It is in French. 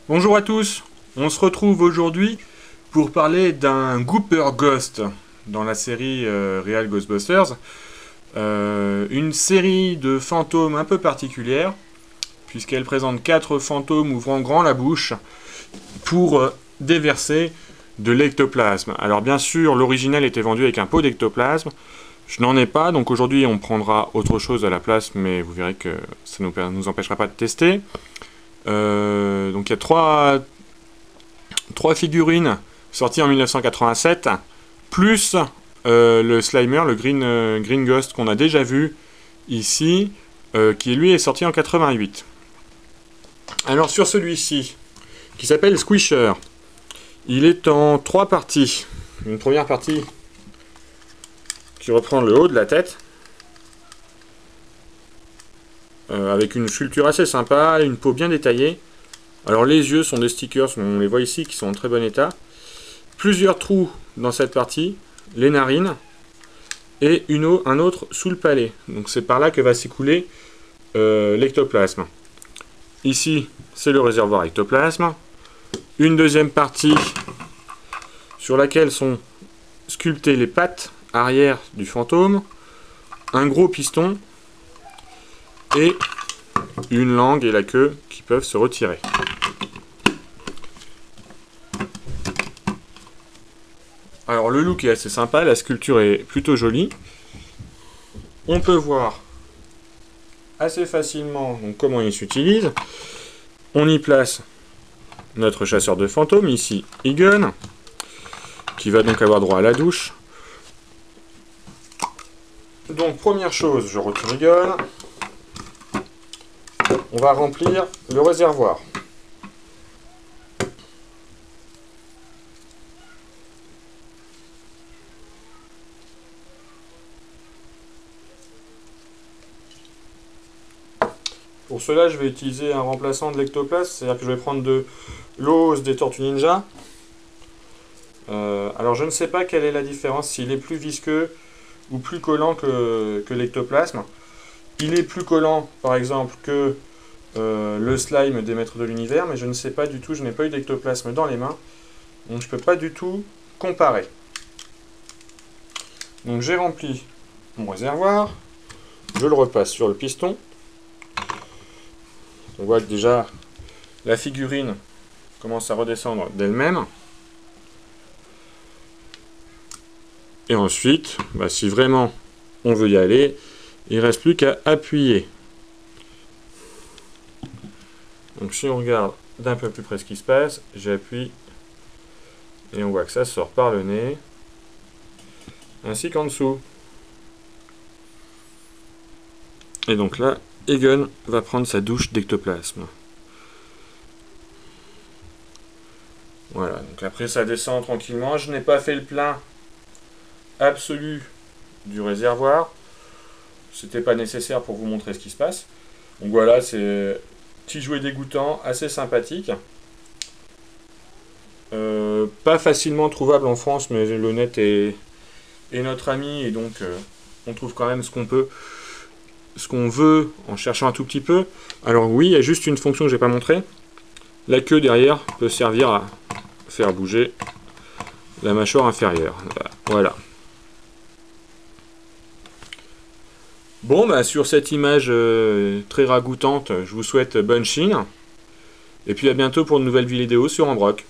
Bonjour à tous, on se retrouve aujourd'hui pour parler d'un Gooper Ghost dans la série Real Ghostbusters. Une série de fantômes un peu particulière, puisqu'elle présente 4 fantômes ouvrant grand la bouche pour déverser de l'ectoplasme. Alors bien sûr, l'original était vendu avec un pot d'ectoplasme. Je n'en ai pas, donc aujourd'hui on prendra autre chose à la place, mais vous verrez que ça ne nous empêchera pas de tester. Donc il y a trois figurines sorties en 1987, plus le Slimer, le Green Ghost qu'on a déjà vu ici, qui lui est sorti en 88. Alors sur celui-ci, qui s'appelle Squisher, il est en 3 parties. Une première partie qui reprend le haut de la tête, avec une sculpture assez sympa, une peau bien détaillée. Alors les yeux sont des stickers, on les voit ici, qui sont en très bon état. Plusieurs trous dans cette partie, les narines, et un autre sous le palais. Donc c'est par là que va s'écouler l'ectoplasme. Ici, c'est le réservoir ectoplasme. Une deuxième partie sur laquelle sont sculptées les pattes arrière du fantôme, un gros piston, et une langue et la queue qui peuvent se retirer. Alors le look est assez sympa, la sculpture est plutôt jolie. On peut voir assez facilement donc, comment il s'utilise. On y place notre chasseur de fantômes, ici Egon, qui va donc avoir droit à la douche. Donc première chose, je retire Egon. On va remplir le réservoir. Pour cela, je vais utiliser un remplaçant de l'ectoplasme, c'est-à-dire que je vais prendre de l'ose des Tortues Ninja. Alors je ne sais pas quelle est la différence, s'il est plus visqueux ou plus collant que l'ectoplasme. Il est plus collant, par exemple, que le slime des Maîtres de l'Univers, mais je ne sais pas du tout, je n'ai pas eu d'ectoplasme dans les mains, donc je ne peux pas du tout comparer. Donc j'ai rempli mon réservoir, je le repasse sur le piston. On voit que déjà la figurine commence à redescendre d'elle-même. Et ensuite, si vraiment on veut y aller, il ne reste plus qu'à appuyer. Donc si on regarde d'un peu plus près ce qui se passe, j'appuie et on voit que ça sort par le nez, ainsi qu'en dessous. Et donc là, Egon va prendre sa douche d'ectoplasme. Voilà, donc après ça descend tranquillement. Je n'ai pas fait le plein absolu du réservoir. C'était pas nécessaire pour vous montrer ce qui se passe. Donc voilà, c'est petit jouet dégoûtant, assez sympathique. Pas facilement trouvable en France, mais le net est notre ami, et donc on trouve quand même ce qu'on peut, ce qu'on veut en cherchant un tout petit peu. Alors oui, il y a juste une fonction que je n'ai pas montrée. La queue derrière peut servir à faire bouger la mâchoire inférieure. Voilà. Bon, sur cette image très ragoûtante, je vous souhaite bonne chine. Et puis à bientôt pour de nouvelles vidéos sur Ambrock.